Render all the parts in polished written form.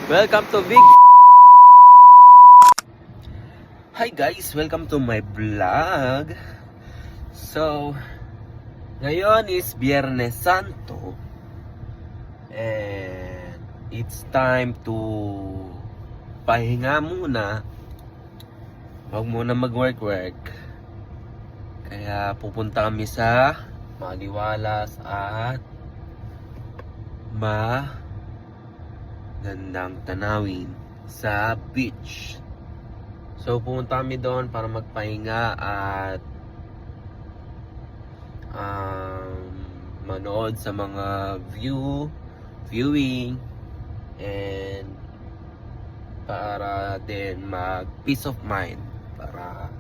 Welcome to Vic. Hi guys, welcome to my vlog. So, ngayon is Biyernes Santo and it's time to pahinga muna. Huwag muna mag-work. Kaya pupunta kami sa maliwalas at magandang tanawin sa beach. So pumunta kami doon para magpahinga at manood sa mga viewing and para din mag peace of mind para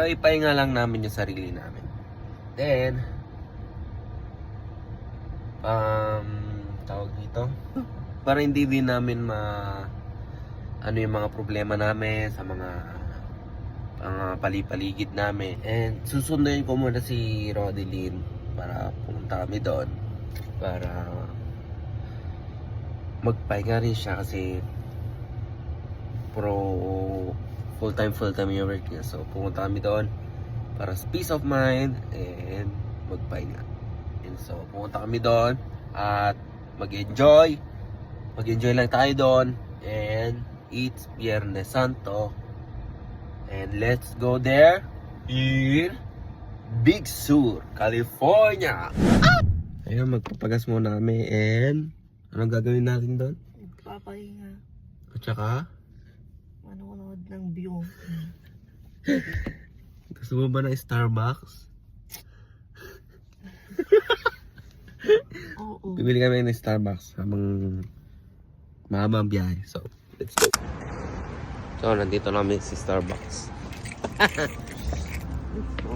ipahinga lang namin yung sarili namin. Then tawag dito, para hindi din namin yung mga problema namin sa mga palipaligid namin. And susunduin ko muna si Rodeline para pumunta kami doon para magpahinga rin siya kasi full time yung work niya. So pumunta kami doon para peace of mind and magpahinga. And so pumunta kami doon at mag-enjoy lang tayo doon. And it's Biyernes Santo and let's go there in Big Sur, California. Ayun, magpapagas muna kami. And anong gagawin natin doon? Papahinga. At saka Manonood ng view. gusto mo ba ng Starbucks? Oo. Bibili kami ng Starbucks habang mahaba ang biyahe. So, let's go. So, nandito namin si Starbucks. So,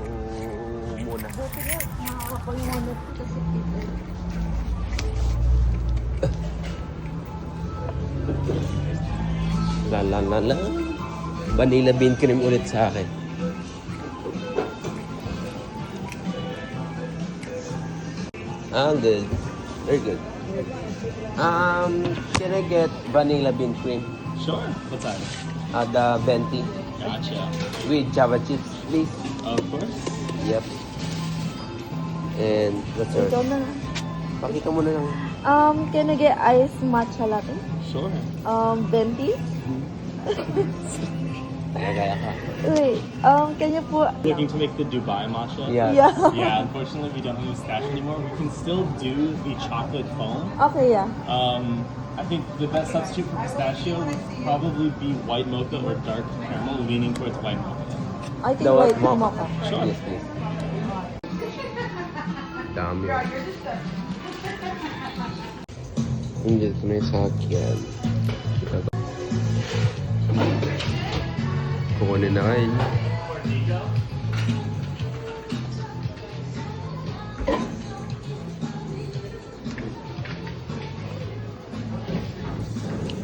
muna. Buti nga, makakapag-monod ko kasi Peter. La. Vanilla bean cream ulit sa akin. Good. Very good. Can I get vanilla bean cream? Sure. What time? The venti Gotcha. with Java chips, please. Of course. Yep. And what's yours? Ikaw na. Pakita mo na lang. Can I get iced matcha latte? Sure. Venti? Kaya ka. Wait, can you put... Looking to make the Dubai matcha? Yeah. Yeah. Yeah, unfortunately we don't have the stash anymore. We can still do the chocolate foam. Okay, yeah. I think the best substitute for pistachio would probably be white mocha or dark caramel, leaning towards white mocha. I think The white mocha. mocha. Sure. Yes, please. Dami. Hindi ito na yung sakyan. Kukunin na kayo.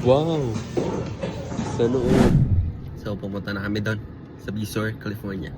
Wow! Sa loob. So, pumunta na kami doon sa Big Sur, California.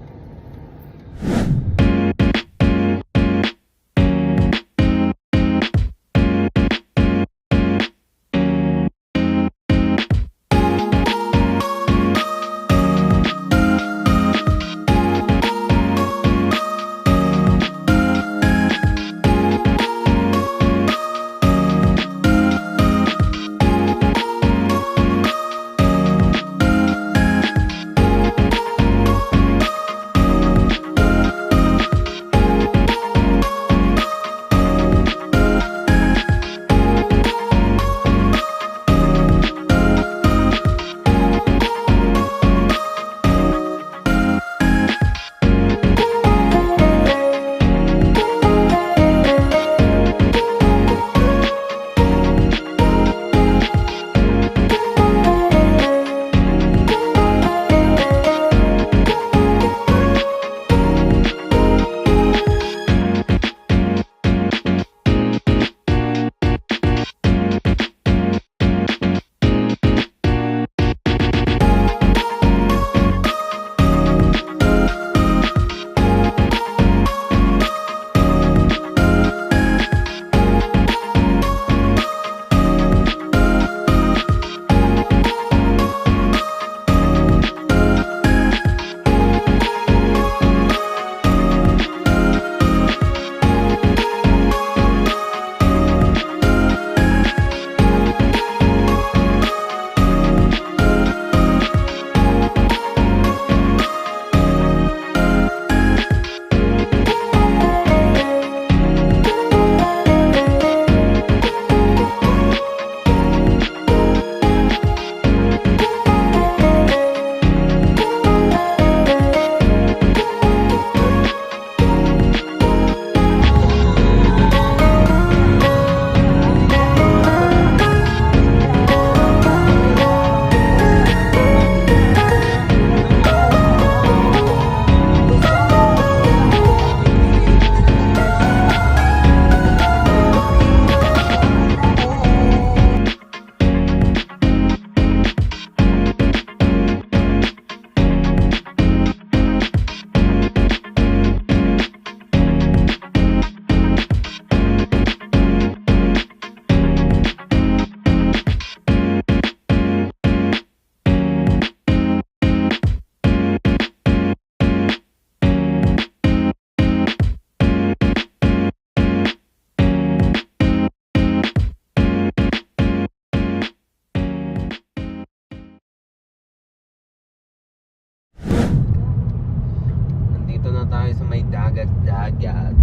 dagat.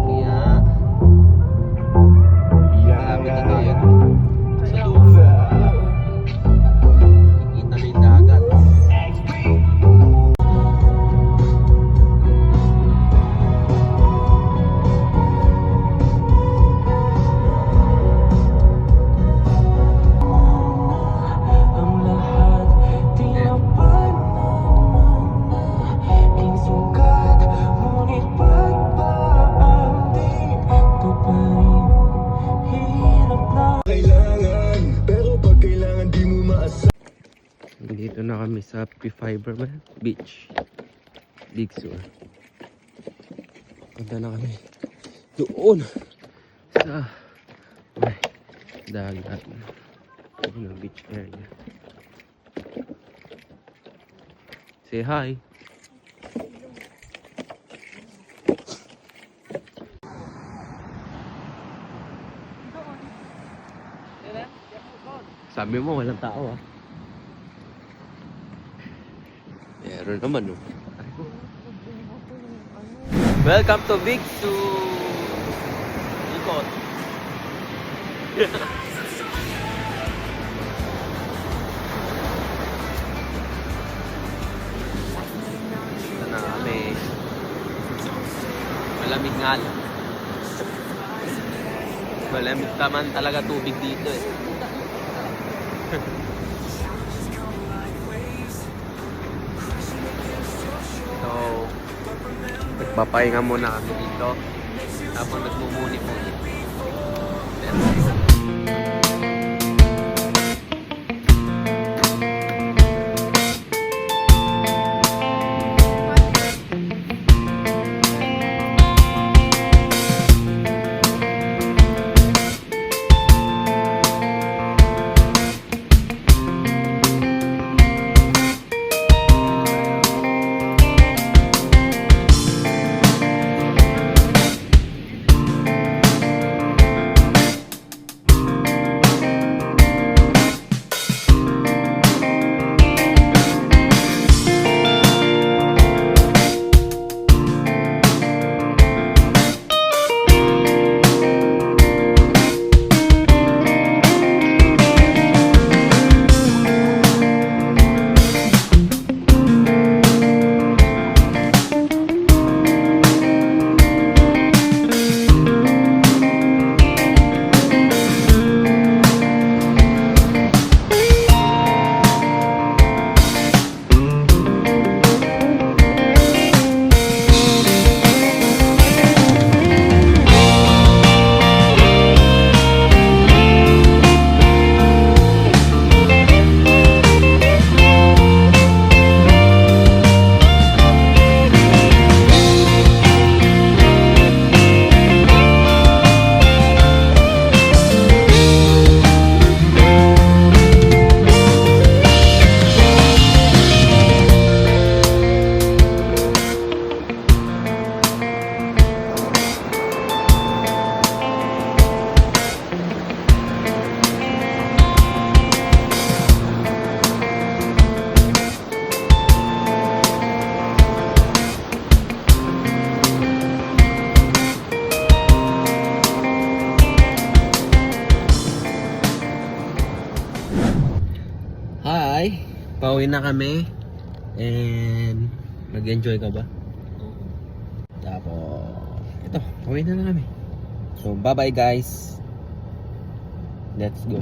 Kaya, malapit na tayo sa lupa. Nakikita na yung dagat. Dito na kami sa P-Fiberman Beach, Big Sur. Punta na kami doon sa may dagat. Ayun ang beach area. Say hi. Sabi mo walang tao ah. Meron naman oh. Welcome to Big Sur. Ikot. Ito na kami. Malamig nga lang. Malamig naman talaga tubig dito eh. So, nagpapahinga muna kami dito. Tapos nagmumuni-muni. Hi! Pauwi na kami. And nag-enjoy ka ba? Tapos ito, pauwi na kami. So bye bye guys. Let's go.